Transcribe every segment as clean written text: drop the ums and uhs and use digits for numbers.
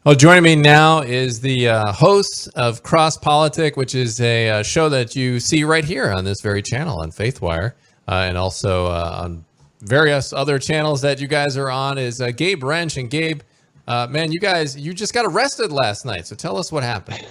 Well, joining me now is the host of CrossPolitic, which is a show that you see right here on this very channel on Faithwire, and also on various other channels that you guys are on, is Gabe Wrench. And Gabe, man, you just got arrested last night. So tell us what happened.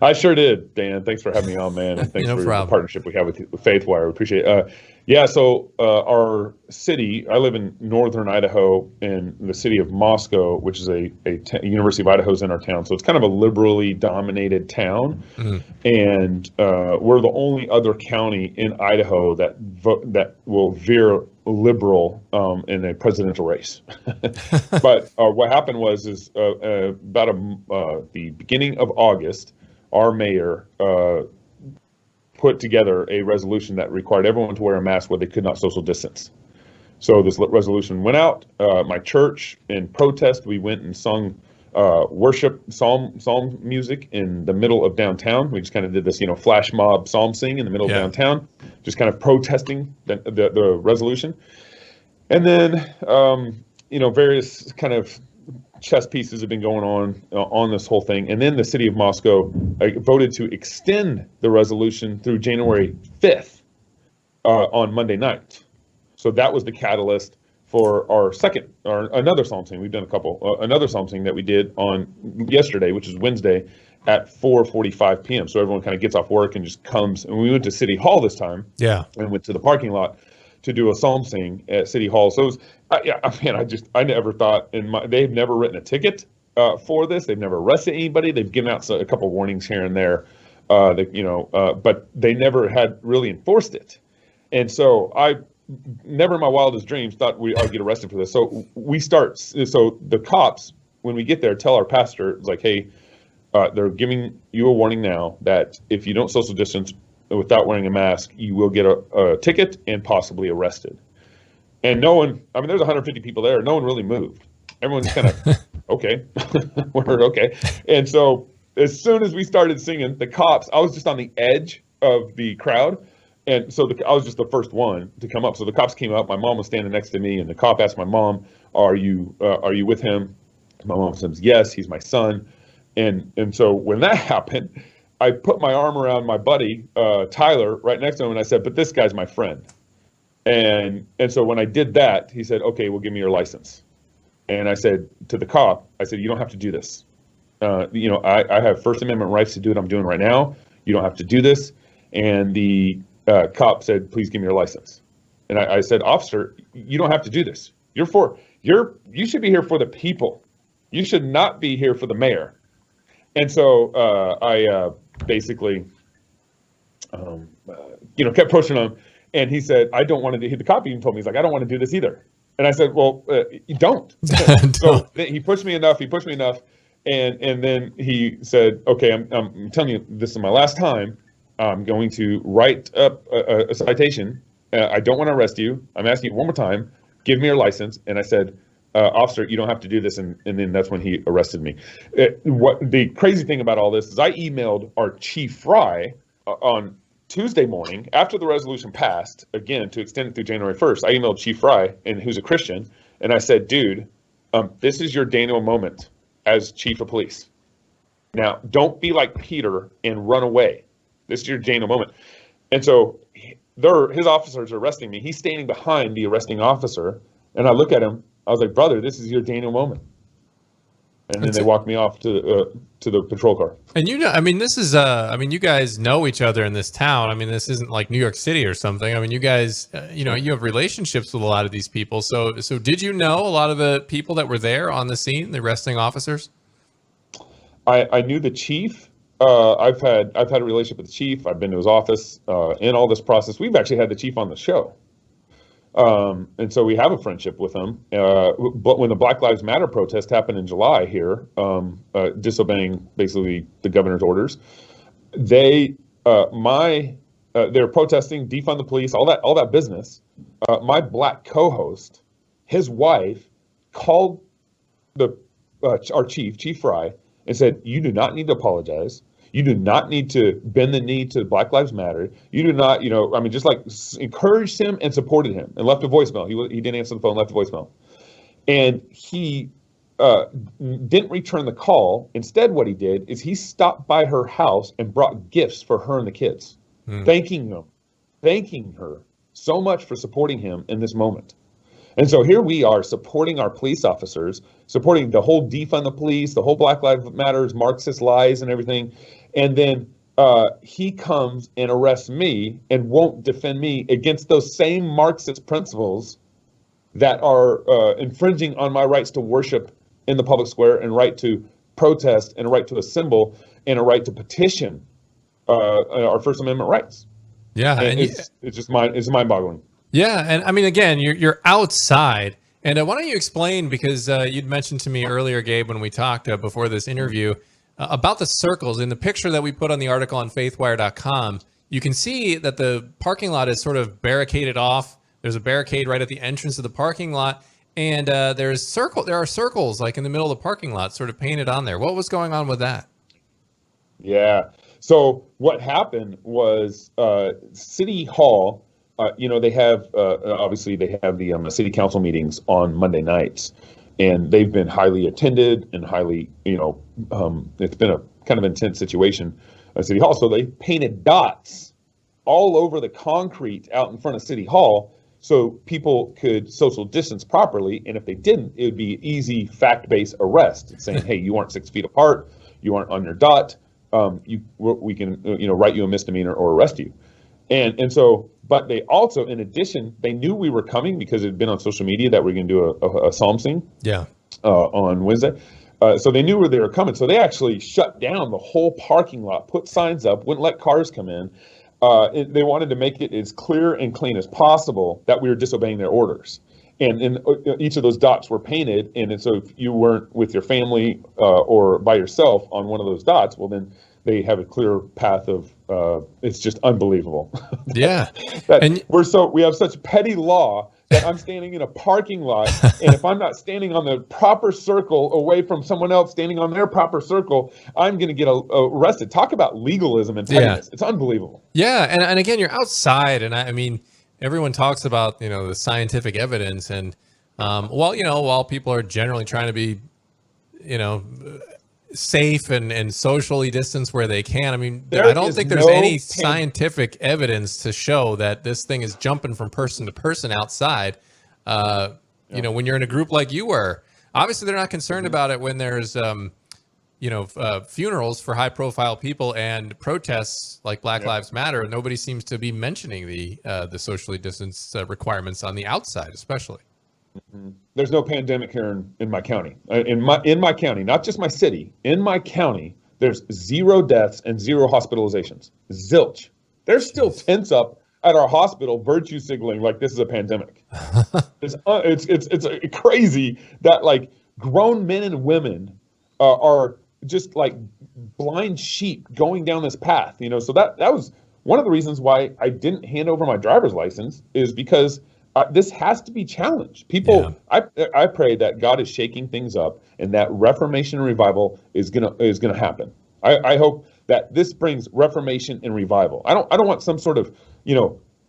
I sure did, Dan. Thanks for having me on, man, and thanks No for problem. the partnership we have with Faithwire. We appreciate it. So our city, I live in northern Idaho, in the city of Moscow, which is a University of Idaho's in our town. So it's kind of a liberally dominated town, and we're the only other county in Idaho that will veer liberal in a presidential race. But what happened is about the beginning of August, our mayor put together a resolution that required everyone to wear a mask where they could not social distance. So this resolution went out. My church, in protest, we went and sung worship psalm music in the middle of downtown. We just kind of did this, flash mob psalm sing in the middle of downtown, just kind of protesting the resolution. And then, various kind of chess pieces have been going on this whole thing. And then the city of Moscow voted to extend the resolution through January 5th on Monday night. So that was the catalyst for another psalm sing. We've done another psalm sing that we did on yesterday, which is Wednesday at 4:45 p.m. So everyone kind of gets off work and just comes. And we went to City Hall this time. Yeah. And went to the parking lot to do a psalm sing at City Hall. So it was, I never thought they've never written a ticket for this. They've never arrested anybody. They've given out a couple warnings here and there, but they never had really enforced it. And so I never in my wildest dreams thought I'd get arrested for this. So so the cops, when we get there, tell our pastor, it's like, hey, they're giving you a warning now that if you don't social distance without wearing a mask, you will get a ticket and possibly arrested. And no one, there's 150 people there. No one really moved. Everyone's kind of, okay, we're okay. And so as soon as we started singing, the cops, I was just on the edge of the crowd. And so I was just the first one to come up. So the cops came up. My mom was standing next to me, and the cop asked my mom, are you with him? My mom says, yes, he's my son. And so when that happened, I put my arm around my buddy, Tyler, right next to him, and I said, but this guy's my friend. And so when I did that, he said, okay, well, give me your license. And I said to the cop, I said, you don't have to do this. I have First Amendment rights to do what I'm doing right now. You don't have to do this. And the cop said, please give me your license. And I said, officer, you don't have to do this. You should be here for the people. You should not be here for the mayor. And so I basically, kept pushing him. And he said, I don't want to do, the cop even told me, he's like, I don't want to do this either. And I said, well, you don't. So he pushed me enough. And then he said, okay, I'm telling you, this is my last time. I'm going to write up a citation. I don't want to arrest you. I'm asking you one more time. Give me your license. And I said, officer, you don't have to do this. And then that's when he arrested me. What the crazy thing about all this is I emailed our chief Fry on Tuesday morning after the resolution passed, again, to extend it through January 1st. I emailed Chief Fry, who's a Christian, and I said, dude, this is your Daniel moment as chief of police. Now, don't be like Peter and run away. This is your Daniel moment. And so his officers are arresting me. He's standing behind the arresting officer, and I look at him. I was like, brother, this is your Daniel moment. And then they walked me off to the patrol car. And this is, you guys know each other in this town. This isn't like New York City or something. You guys, you have relationships with a lot of these people. So did you know a lot of the people that were there on the scene, the arresting officers? I knew the chief. I've had a relationship with the chief. I've been to his office in all this process. We've actually had the chief on the show. And so we have a friendship with them. But when the Black Lives Matter protest happened in July here, disobeying basically the governor's orders, they're protesting, defund the police, all that business. My black co-host, his wife, called our Chief Fry, and said, "You do not need to apologize. You do not need to bend the knee to Black Lives Matter. You do not, just like encouraged him and supported him and left a voicemail. He didn't answer the phone, left a voicemail. And he didn't return the call. Instead, what he did is he stopped by her house and brought gifts for her and the kids, thanking her so much for supporting him in this moment. And so here we are supporting our police officers, supporting the whole defund the police, the whole Black Lives Matters, Marxist lies and everything. And then he comes and arrests me and won't defend me against those same Marxist principles that are infringing on my rights to worship in the public square, and right to protest, and a right to assemble, and a right to petition our First Amendment rights. Yeah, and it's just mind-boggling. Yeah, and I mean, again, you're outside, and why don't you explain, because you'd mentioned to me earlier, Gabe, when we talked before this interview about the circles. In the picture that we put on the article on Faithwire.com, you can see that the parking lot is sort of barricaded off. There's a barricade right at the entrance of the parking lot, and there are circles like in the middle of the parking lot, sort of painted on there. What was going on with that? Yeah. So what happened was City Hall. They have obviously they have the city council meetings on Monday nights, and they've been highly attended and highly, it's been a kind of intense situation at City Hall. So they painted dots all over the concrete out in front of City Hall, so people could social distance properly. And if they didn't, it would be easy fact-based arrest, saying, hey, you aren't 6 feet apart, you aren't on your dot, we can write you a misdemeanor or arrest you. And so, but they also, in addition, they knew we were coming because it had been on social media that we were going to do a psalm sing on Wednesday. So they knew where they were coming. So they actually shut down the whole parking lot, put signs up, wouldn't let cars come in. They wanted to make it as clear and clean as possible that we were disobeying their orders. And each of those dots were painted. And so if you weren't with your family or by yourself on one of those dots, well, then they have a clear path of, it's just unbelievable. Yeah. We have such petty law that I'm standing in a parking lot, and if I'm not standing on the proper circle away from someone else standing on their proper circle, I'm going to get arrested. Talk about legalism and pettiness. It's unbelievable. Yeah. And again, you're outside, and I mean, everyone talks about, the scientific evidence, and while people are generally trying to be, safe and socially distanced where they can, I mean, I don't think there's any scientific evidence to show that this thing is jumping from person to person outside. When you're in a group like you were, obviously they're not concerned about it when there's funerals for high profile people and protests like Black Lives Matter. Nobody seems to be mentioning the socially distanced requirements on the outside, especially. There's no pandemic here in my county. In my county, not just my city. In my county, there's 0 deaths and 0 hospitalizations. Zilch. There's still tents up at our hospital, virtue signaling like this is a pandemic. It's crazy that like grown men and women are just like blind sheep going down this path. So that was one of the reasons why I didn't hand over my driver's license, is because this has to be challenged. People, I pray that God is shaking things up, and that reformation and revival is gonna happen. I hope that this brings reformation and revival. I don't want some sort of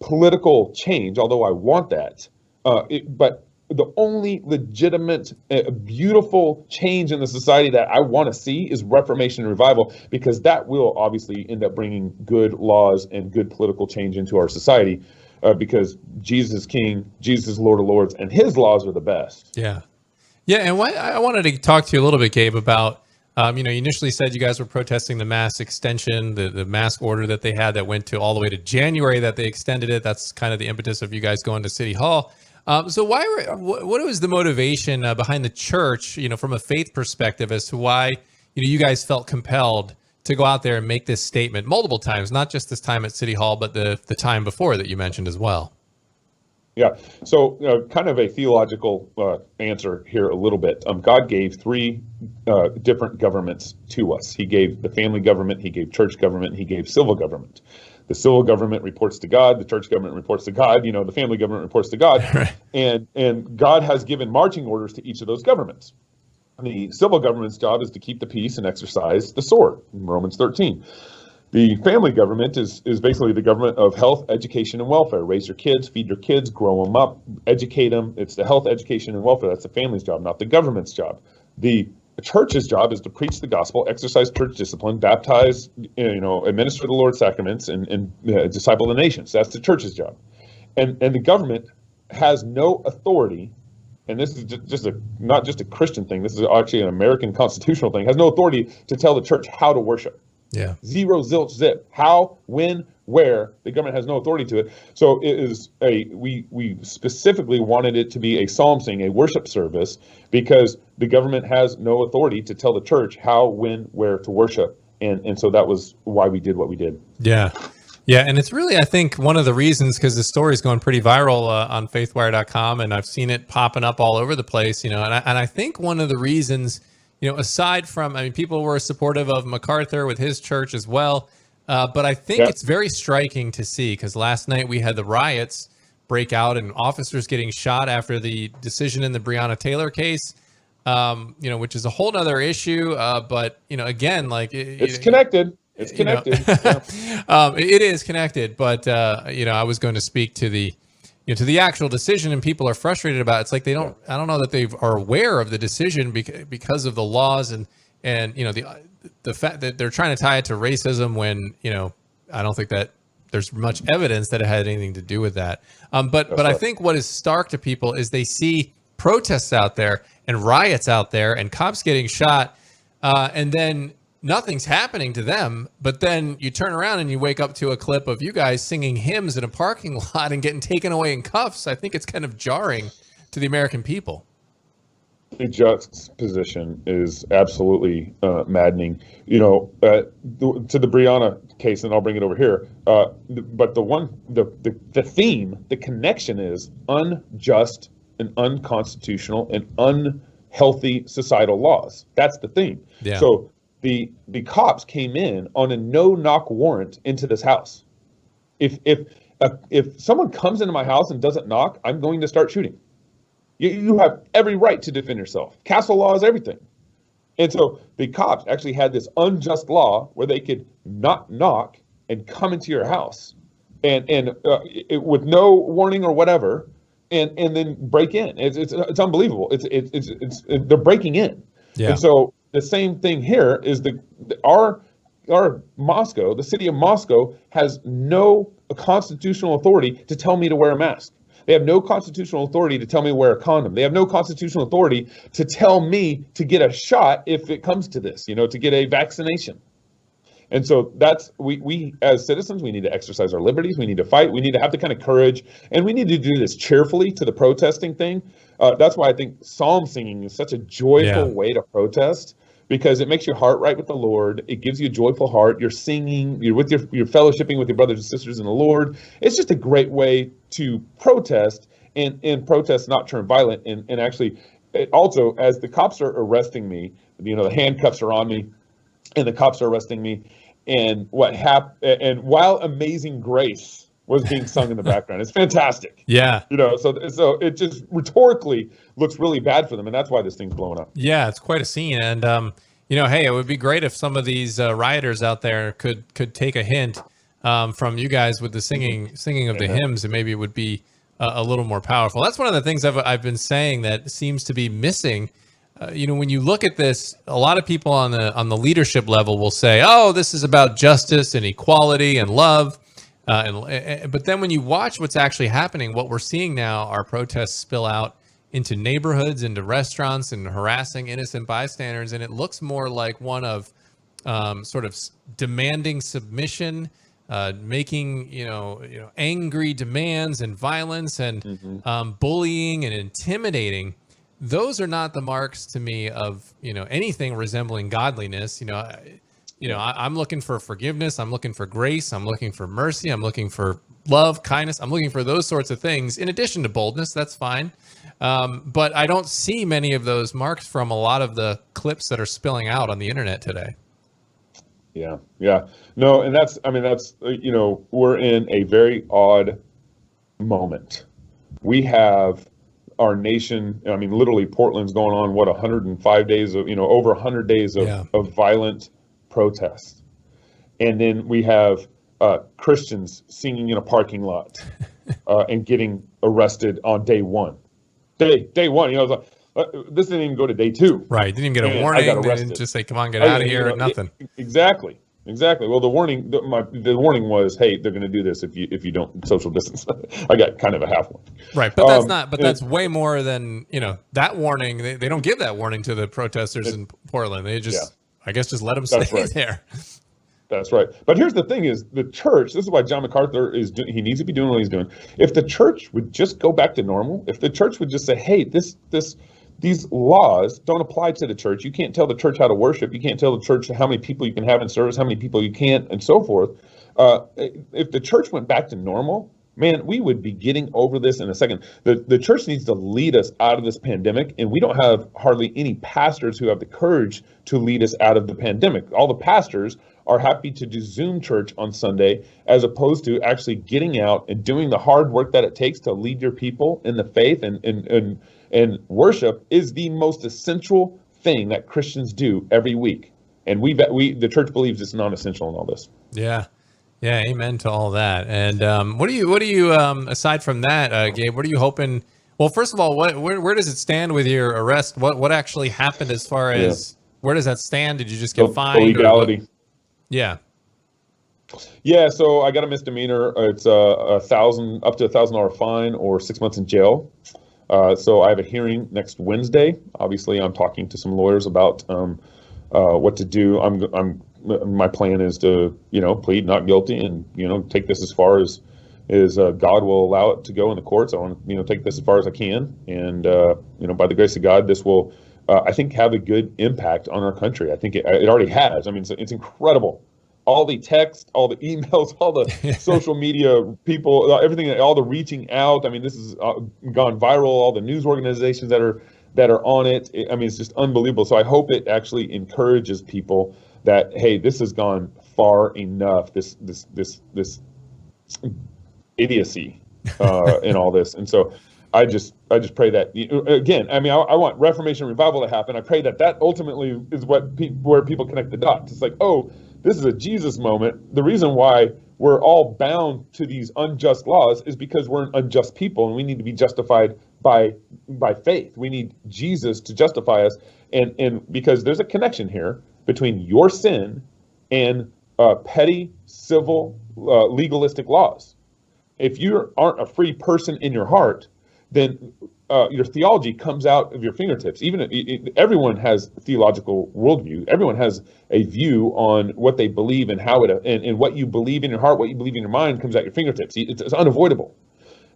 political change, although I want that. But the only legitimate, beautiful change in the society that I want to see is reformation and revival, because that will obviously end up bringing good laws and good political change into our society. Because Jesus is King, Jesus is Lord of Lords, and His laws are the best. Yeah. And I wanted to talk to you a little bit, Gabe, about, you initially said you guys were protesting the mask extension, the mask order that they had that went to all the way to January, that they extended it. That's kind of the impetus of you guys going to City Hall. So what was the motivation behind the church, from a faith perspective, as to why, you guys felt compelled to go out there and make this statement multiple times, not just this time at City Hall, but the time before that you mentioned as well? Yeah. So kind of a theological answer here a little bit. God gave 3 different governments to us. He gave the family government, He gave church government, He gave civil government. The civil government reports to God, the church government reports to God, the family government reports to God. Right. And God has given marching orders to each of those governments. The civil government's job is to keep the peace and exercise the sword, in Romans 13. The family government is basically the government of health, education, and welfare. Raise your kids, feed your kids, grow them up, educate them. It's the health, education, and welfare. That's the family's job, not the government's job. The church's job is to preach the gospel, exercise church discipline, baptize, administer the Lord's sacraments, and disciple the nations. That's the church's job. And the government has no authority, and this is not just a Christian thing, this is actually an American constitutional thing, has no authority to tell the church how to worship. Yeah. Zero, zilch, zip. How, when, where. The government has no authority to it. So it is we specifically wanted it to be a psalm sing, a worship service, because the government has no authority to tell the church how, when, where to worship. And so that was why we did what we did. Yeah. Yeah, and it's really, I think, one of the reasons, because the story's going pretty viral on faithwire.com, and I've seen it popping up all over the place, and I think one of the reasons, aside from, people were supportive of MacArthur with his church as well, but I think it's very striking to see, because last night we had the riots break out and officers getting shot after the decision in the Breonna Taylor case, which is a whole other issue, but, again, like... It's connected. It's connected. It is connected, but I was going to speak to the actual decision, and people are frustrated about it. It's like I don't know that they are aware of the decision because of the laws and the fact that they're trying to tie it to racism when I don't think that there's much evidence that it had anything to do with that. But I think what is stark to people is they see protests out there and riots out there and cops getting shot, and then nothing's happening to them, but then you turn around and you wake up to a clip of you guys singing hymns in a parking lot and getting taken away in cuffs. I think it's kind of jarring to the American people. The juxtaposition is absolutely maddening. To the Breonna case, and I'll bring it over here. But the theme, the connection is unjust and unconstitutional and unhealthy societal laws. That's the theme. Yeah. So the cops came in on a no-knock warrant into this house. If someone comes into my house and doesn't knock, I'm going to start shooting. You have every right to defend yourself. Castle law is everything. And so the cops actually had this unjust law where they could not knock and come into your house and with no warning or whatever, and then break in. It's unbelievable. They're breaking in. Yeah. And so the same thing here is our Moscow, the city of Moscow, has no constitutional authority to tell me to wear a mask. They have no constitutional authority to tell me to wear a condom. They have no constitutional authority to tell me to get a shot if it comes to this, to get a vaccination. And so that's, we as citizens, we need to exercise our liberties. We need to fight. We need to have the kind of courage, and we need to do this cheerfully to the protesting thing. That's why I think psalm singing is such a joyful way to protest, because it makes your heart right with the Lord. It gives you a joyful heart. You're singing, you're fellowshipping with your brothers and sisters in the Lord. It's just a great way to protest and protest, not turn violent. And actually, also, as the cops are arresting me, the handcuffs are on me and the cops are arresting me. And and while Amazing Grace was being sung in the background, it's fantastic. Yeah. So it just rhetorically looks really bad for them, and that's why this thing's blowing up. Yeah, it's quite a scene, and hey, it would be great if some of these rioters out there could take a hint from you guys with the singing of the hymns, and maybe it would be a little more powerful. That's one of the things I've been saying that seems to be missing. When you look at this, a lot of people on the leadership level will say, "Oh, this is about justice and equality and love." But then when you watch what's actually happening, what we're seeing now are protests spill out into neighborhoods, into restaurants, and harassing innocent bystanders. And it looks more like one of sort of demanding submission, making angry demands and violence and bullying and intimidating. Those are not the marks to me of anything resembling godliness. I'm looking for forgiveness. I'm looking for grace. I'm looking for mercy. I'm looking for love, kindness. I'm looking for those sorts of things in addition to boldness. That's fine. But I don't see many of those marks from a lot of the clips that are spilling out on the internet today. Yeah. No, and that's we're in a very odd moment. We have our nation, literally Portland's going on, 105 days of, over 100 days of violent protest. And then we have Christians singing in a parking lot and getting arrested on day one. Day one, This didn't even go to day 2. Right. Didn't even get a And I warning. got They didn't arrested. just say, come on, get out of here. Nothing. Exactly. Well, the warning, the warning was, hey, they're going to do this if you don't social distance. I got kind of a half one. Right, but that's not. But that's way more than that warning. They don't give that warning to the protesters in Portland. They just, I guess, just let them stay there. That's right. But here's the thing: is the church. This is why John MacArthur he needs to be doing what he's doing. If the church would just go back to normal, if the church would just say, hey, these laws don't apply to the church. You can't tell the church how to worship. You can't tell the church how many people you can have in service, how many people you can't, and so forth. If the church went back to normal, man, we would be getting over this in a second. The church needs to lead us out of this pandemic, and we don't have hardly any pastors who have the courage to lead us out of the pandemic. All the pastors are happy to do Zoom church on Sunday, as opposed to actually getting out and doing the hard work that it takes to lead your people in the faith. And worship is the most essential thing that Christians do every week. And the church believes it's non-essential in all this. Yeah. Yeah. Amen to all that. And what do you aside from that, Gabe, what are you hoping? Well, first of all, where does it stand with your arrest? What actually happened as far as where does that stand? Did you just get fined? Legality. Yeah. Yeah, so I got a misdemeanor. It's up to $1,000 fine or 6 months in jail. So I have a hearing next Wednesday. Obviously, I'm talking to some lawyers about what to do. My plan is to plead not guilty and take this as far as God will allow it to go in the courts. I want to take this as far as I can, and by the grace of God, this will I think have a good impact on our country. I think it already has. I mean, it's incredible. All the text, all the emails, all the social media people, everything, all the reaching out. I mean, this has gone viral. All the news organizations that are on it. I mean, it's just unbelievable. So I hope it actually encourages people that, hey, this has gone far enough. This idiocy in all this. And so I just pray that, again, I mean, I want Reformation revival to happen. I pray that ultimately is where people connect the dots. It's like, oh, this is a Jesus moment. The reason why we're all bound to these unjust laws is because we're an unjust people, and we need to be justified by faith. We need Jesus to justify us, and because there's a connection here between your sin and petty civil legalistic laws. If you aren't a free person in your heart, then your theology comes out of your fingertips. Everyone has theological worldview. Everyone has a view on what they believe and how and what you believe in your heart, what you believe in your mind comes out your fingertips. It's unavoidable.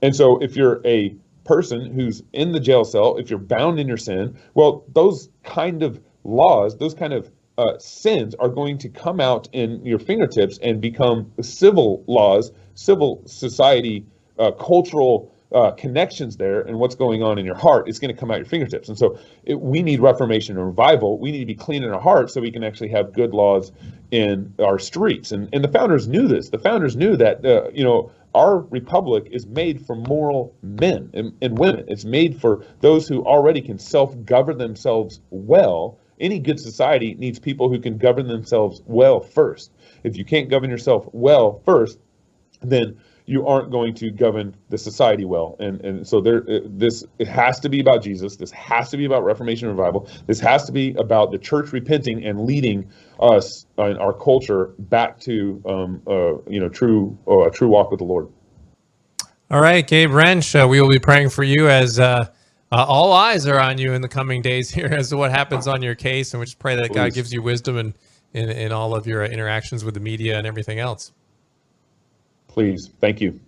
And so if you're a person who's in the jail cell, if you're bound in your sin, well, those kind of laws, those kind of sins are going to come out in your fingertips and become civil laws, civil society, cultural connections there, and what's going on in your heart is going to come out your fingertips. And so we need reformation and revival. We need to be clean in our hearts so we can actually have good laws in our streets. And the founders knew this. The founders knew that our republic is made for moral men and women. It's made for those who already can self-govern themselves well. Any good society needs people who can govern themselves well first. If you can't govern yourself well first, then you aren't going to govern the society well. And so it has to be about Jesus. This has to be about Reformation and revival. This has to be about the church repenting and leading us and our culture back to true walk with the Lord. All right, Gabe Wrench, we will be praying for you as all eyes are on you in the coming days here as to what happens on your case, and we just pray that God gives you wisdom in all of your interactions with the media and everything else. Please. Thank you.